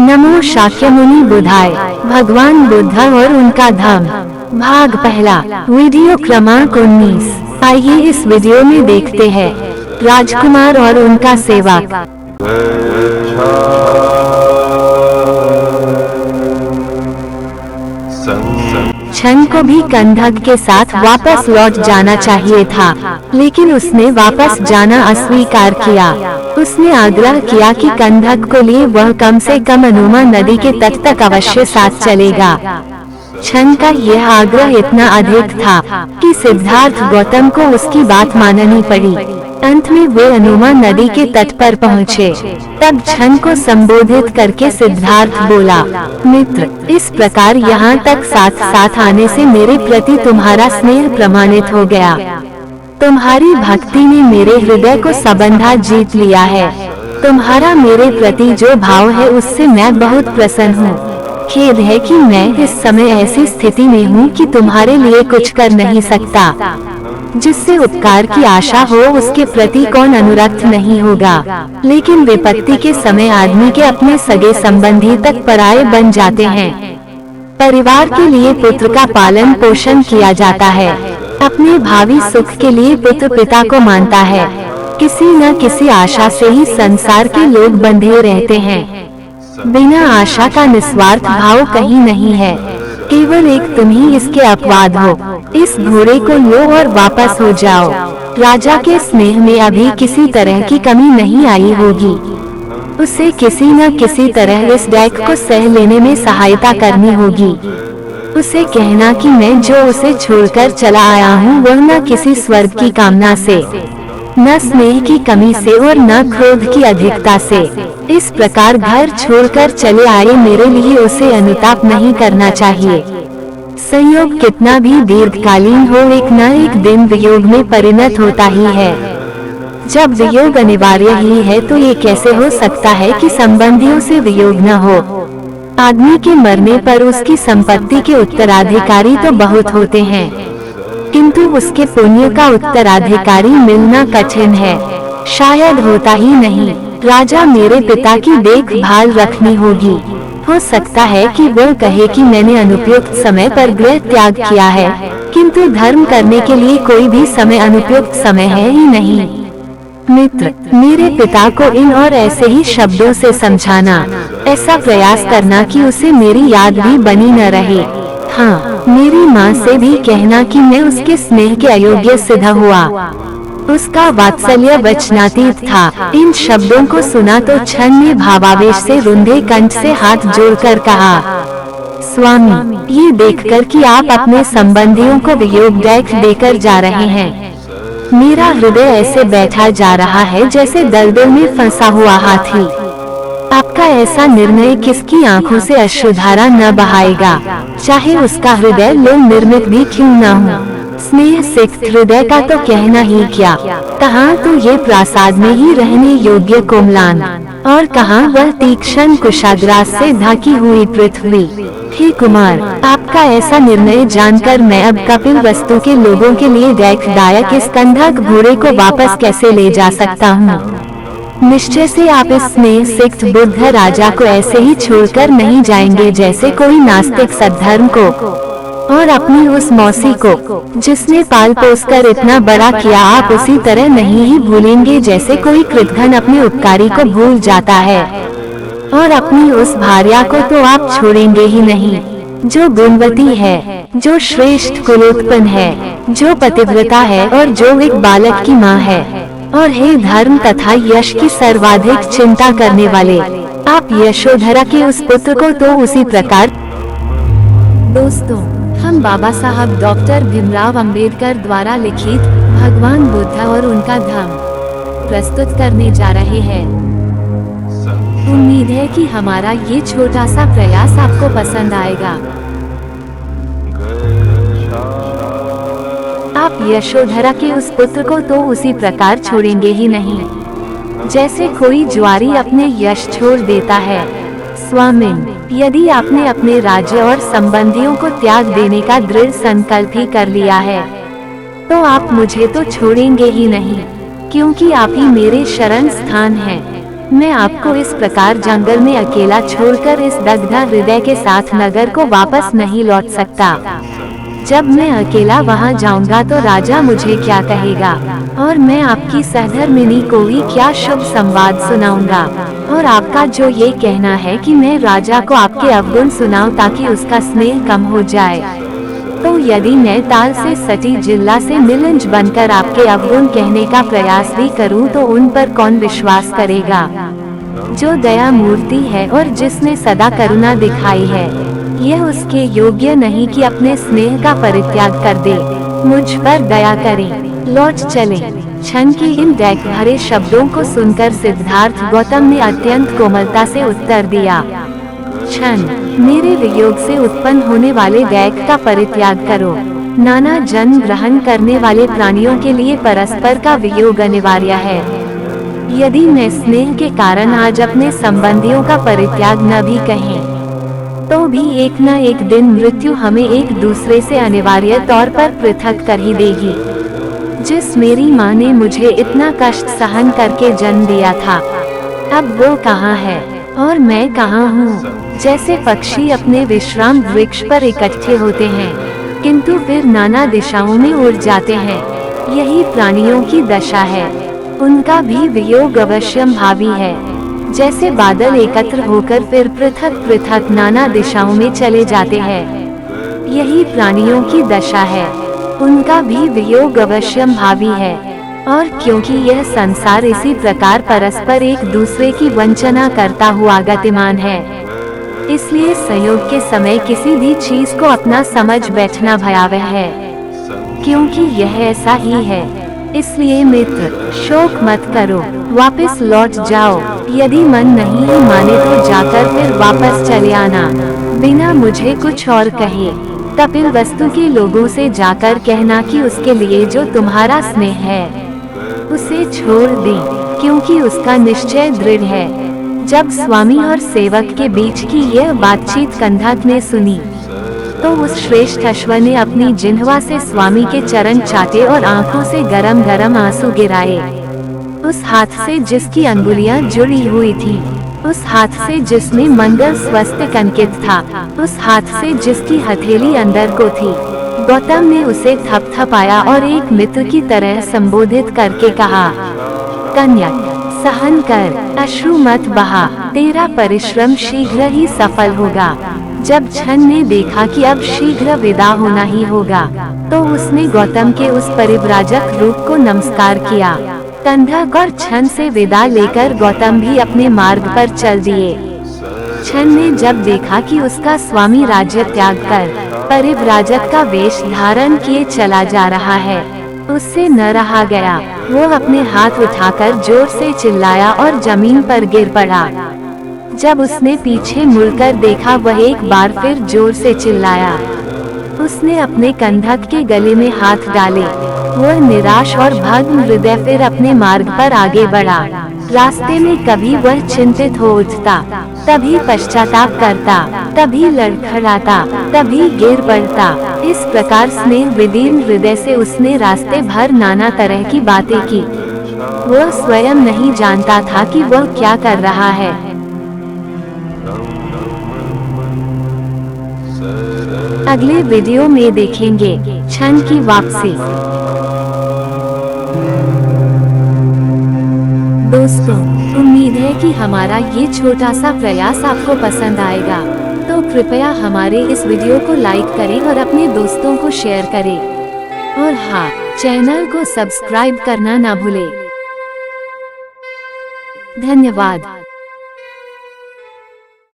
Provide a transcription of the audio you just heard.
नमो शाक्यमुनि बुधाय। भगवान बुद्ध और उनका धम्म, भाग पहला, वीडियो क्रमांक 19। आइए इस वीडियो में देखते हैं राजकुमार और उनका सेवक। छन को भी कंधक के साथ वापस लौट जाना चाहिए था, लेकिन उसने वापस जाना अस्वीकार किया। उसने आग्रह किया कि कंधक को लिए वह कम से कम अनुमा नदी के तट तक अवश्य साथ चलेगा। छन का यह आग्रह इतना अधिक था कि सिद्धार्थ गौतम को उसकी बात माननी पड़ी। अंत में वे अनुमा नदी के तट पर पहुँचे। तब छन को संबोधित करके सिद्धार्थ बोला, मित्र, इस प्रकार यहाँ तक साथ साथ आने से मेरे प्रति तुम्हारा स्नेह प्रमाणित हो गया। तुम्हारी भक्ति ने मेरे हृदय को सबंधा जीत लिया है। तुम्हारा मेरे प्रति जो भाव है उससे मैं बहुत प्रसन्न हूँ। खेद है कि मैं इस समय ऐसी स्थिति में हूँ कि तुम्हारे लिए कुछ कर नहीं सकता। जिससे उपकार की आशा हो उसके प्रति कौन अनुरक्त नहीं होगा, लेकिन विपत्ति के समय आदमी के अपने सगे संबंधी तक पराये बन जाते हैं। परिवार के लिए पुत्र का पालन पोषण किया जाता है। अपने भावी सुख के लिए पुत्र पिता को मानता है। किसी न किसी आशा से ही संसार के लोग बंधे रहते हैं। बिना आशा का निस्वार्थ भाव कहीं नहीं है। केवल एक तुम ही इसके अपवाद हो। इस घोड़े को लो और वापस हो जाओ। राजा के स्नेह में अभी किसी तरह की कमी नहीं आई होगी। उसे किसी न किसी तरह इस डैक को सह लेने में सहायता करनी होगी। उसे कहना कि मैं जो उसे छोड़कर चला आया हूँ वह न किसी स्वर्ग की कामना से, न स्नेह की कमी से और न क्रोध की अधिकता से इस प्रकार घर छोड़कर चले आए मेरे लिए उसे अनुताप नहीं करना चाहिए। संयोग कितना भी दीर्घकालीन हो, एक न एक दिन वियोग में परिणत होता ही है। जब वियोग अनिवार्य ही है तो ये कैसे हो सकता है कि संबंधियों से वियोग न हो। आदमी के मरने पर उसकी संपत्ति के उत्तराधिकारी तो बहुत होते हैं, किंतु उसके पुण्य का उत्तराधिकारी मिलना कठिन है, शायद होता ही नहीं। राजा मेरे पिता की देखभाल रखनी होगी। हो सकता है कि वह कहे कि मैंने अनुपयुक्त समय पर गृह त्याग किया है, किंतु धर्म करने के लिए कोई भी समय अनुपयुक्त समय है ही नहीं। मित्र, मेरे पिता को इन और ऐसे ही शब्दों से समझाना, ऐसा प्रयास करना कि उसे मेरी याद भी बनी न रहे। हाँ, मेरी माँ से भी कहना कि मैं उसके स्नेह के अयोग्य सिद्ध हुआ। उसका वात्सल्य वचनातीत था। इन शब्दों को सुना तो छन ने भावावेश से रुंधे कंठ से हाथ जोड़कर कहा, स्वामी, ये देखकर कि आप अपने संबंधियों को वियोग डैक देकर जा रहे हैं, मेरा हृदय ऐसे बैठा जा रहा है जैसे दलदल में फंसा हुआ हाथी। आपका ऐसा निर्णय किसकी आंखों से अश्रुधारा न बहाएगा, चाहे उसका हृदय लोह निर्मित भी क्यों न हो। स्नेह सिक्त हृदय का तो कहना ही क्या, कहाँ तो ये प्रासाद में ही रहने योग्य कोमलान, और कहाँ वह तीक्ष्ण कुशाग्रास से ढकी हुई पृथ्वी। हे कुमार, आपका ऐसा निर्णय जानकर मैं अब कपिल वस्तु के लोगों के लिए दायक इस कंधक घोड़े को वापस कैसे ले जा सकता हूँ। निश्चय से आप इस स्नेह सिक्त बुद्ध राजा को ऐसे ही छोड़कर नहीं जाएंगे जैसे कोई नास्तिक सद्धर्म को, और अपनी उस मौसी को जिसने पाल पोस कर इतना बड़ा किया आप उसी तरह नहीं ही भूलेंगे जैसे कोई कृतघ्न अपने उपकारी को भूल जाता है। और अपनी उस भार्या को तो आप छोड़ेंगे ही नहीं, जो गुणवती है, जो श्रेष्ठ कुलोत्पन्न है, जो पतिव्रता है और जो एक बालक की माँ है। और हे धर्म तथा यश की सर्वाधिक चिंता करने वाले, आप यशोधरा के उस पुत्र को तो उसी प्रकार। दोस्तों, हम बाबा साहब डॉक्टर भीमराव अंबेडकर द्वारा लिखित भगवान बुद्ध और उनका धम्म प्रस्तुत करने जा रहे हैं। उम्मीद है कि हमारा ये छोटा सा प्रयास आपको पसंद आएगा। आप यशोधरा के उस पुत्र को तो उसी प्रकार छोड़ेंगे ही नहीं जैसे कोई जुआरी अपने यश छोड़ देता है। स्वामिन, यदि आपने अपने राज्य और संबंधियों को त्याग देने का दृढ़ संकल्प ही कर लिया है, तो आप मुझे तो छोड़ेंगे ही नहीं। क्योंकि आप ही मेरे शरण स्थान हैं। मैं आपको इस प्रकार जंगल में अकेला छोड़कर इस दग्धा हृदय के साथ नगर को वापस नहीं लौट सकता। जब मैं अकेला वहां जाऊंगा तो राजा मुझे क्या कहेगा, और मैं आपकी सहधर्मिणी को ही क्या शुभ संवाद सुनाऊंगा। और आपका जो ये कहना है कि मैं राजा को आपके अवगुण सुनाऊं ताकि उसका स्नेह कम हो जाए, तो यदि मैं ताल से सटी जिल्ला से मिलंज बनकर आपके अवगुण कहने का प्रयास भी करूं तो उन पर कौन विश्वास करेगा। जो दया मूर्ति है और जिसने सदा करुणा दिखाई है, यह उसके योग्य नहीं कि अपने स्नेह का परित्याग कर दे। मुझ पर दया करें, लौट चले। क्षण के इन दैक भरे शब्दों को सुनकर सिद्धार्थ गौतम ने अत्यंत कोमलता से उत्तर दिया, क्षण, मेरे वियोग से उत्पन्न होने वाले दैक का परित्याग करो। नाना जन्म ग्रहण करने वाले प्राणियों के लिए परस्पर का वियोग अनिवार्य है। यदि मैं स्नेह के कारण आज अपने संबंधियों का परित्याग न भी कहें, तो भी एक न एक दिन मृत्यु हमें एक दूसरे से अनिवार्य तौर पर पृथक कर ही देगी। जिस मेरी माँ ने मुझे इतना कष्ट सहन करके जन्म दिया था, अब वो कहाँ है और मैं कहाँ हूँ। जैसे पक्षी अपने विश्राम वृक्ष पर इकट्ठे होते हैं, किंतु फिर नाना दिशाओं में उड़ जाते हैं, यही प्राणियों की दशा है। उनका भी वियोग अवश्यम भावी है। जैसे बादल एकत्र होकर फिर पृथक पृथक नाना दिशाओं में चले जाते हैं, यही प्राणियों की दशा है। उनका भी वियोग अवश्यम भावी है। और क्योंकि यह संसार इसी प्रकार परस्पर एक दूसरे की वंचना करता हुआ गतिमान है, इसलिए संयोग के समय किसी भी चीज को अपना समझ बैठना भयावह है, क्योंकि यह ऐसा ही है। इसलिए मित्र, शोक मत करो, वापस लौट जाओ। यदि मन नहीं माने तो जाकर फिर वापस चले आना, बिना मुझे कुछ और कहे। कपिल वस्तु के लोगों से जाकर कहना कि उसके लिए जो तुम्हारा स्नेह है उसे छोड़ दे, क्योंकि उसका निश्चय दृढ़ है। जब स्वामी और सेवक के बीच की यह बातचीत कंधक ने सुनी, तो उस श्रेष्ठ अश्व ने अपनी जिह्वा से स्वामी के चरण चाटे और आंखों से गरम गरम आंसू गिराए। उस हाथ से जिसकी अंगुलियां जुड़ी हुई थी, उस हाथ से जिसमें मंगल स्वस्तिक अंकित था, उस हाथ से जिसकी हथेली अंदर को थी, गौतम ने उसे थपथपाया और एक मित्र की तरह संबोधित करके कहा, कन्या, सहन कर, अश्रु मत बहा, तेरा परिश्रम शीघ्र ही सफल होगा। जब छन ने देखा कि अब शीघ्र विदा होना ही होगा, तो उसने गौतम के उस परिव्राजक रूप को नमस्कार किया। कंधक और छन से विदा लेकर गौतम भी अपने मार्ग पर चल दिए। छन ने जब देखा कि उसका स्वामी राज्य त्याग कर परिव्राजक का वेश धारण किए चला जा रहा है, उससे न रहा गया। वो अपने हाथ उठाकर जोर से चिल्लाया और जमीन पर गिर पड़ा। जब उसने पीछे मुड़कर देखा, वह एक बार फिर जोर से चिल्लाया। उसने अपने कंधक के गले में हाथ डाले। वह निराश और भग्न हृदय फिर अपने मार्ग पर आगे बढ़ा। रास्ते में कभी वह चिंतित हो उठता, तभी पश्चाताप करता, तभी लड़खड़ाता, तभी गिर पड़ता। इस प्रकार स्नेह विदीर्ण हृदय से उसने रास्ते भर नाना तरह की बातें की। वह स्वयं नहीं जानता था कि वह क्या कर रहा है। अगले वीडियो में देखेंगे छन की वापसी। दोस्तों, उम्मीद है कि हमारा ये छोटा सा प्रयास आपको पसंद आएगा, तो कृपया हमारे इस वीडियो को लाइक करें और अपने दोस्तों को शेयर करें। और हाँ, चैनल को सब्सक्राइब करना ना भूलें। धन्यवाद।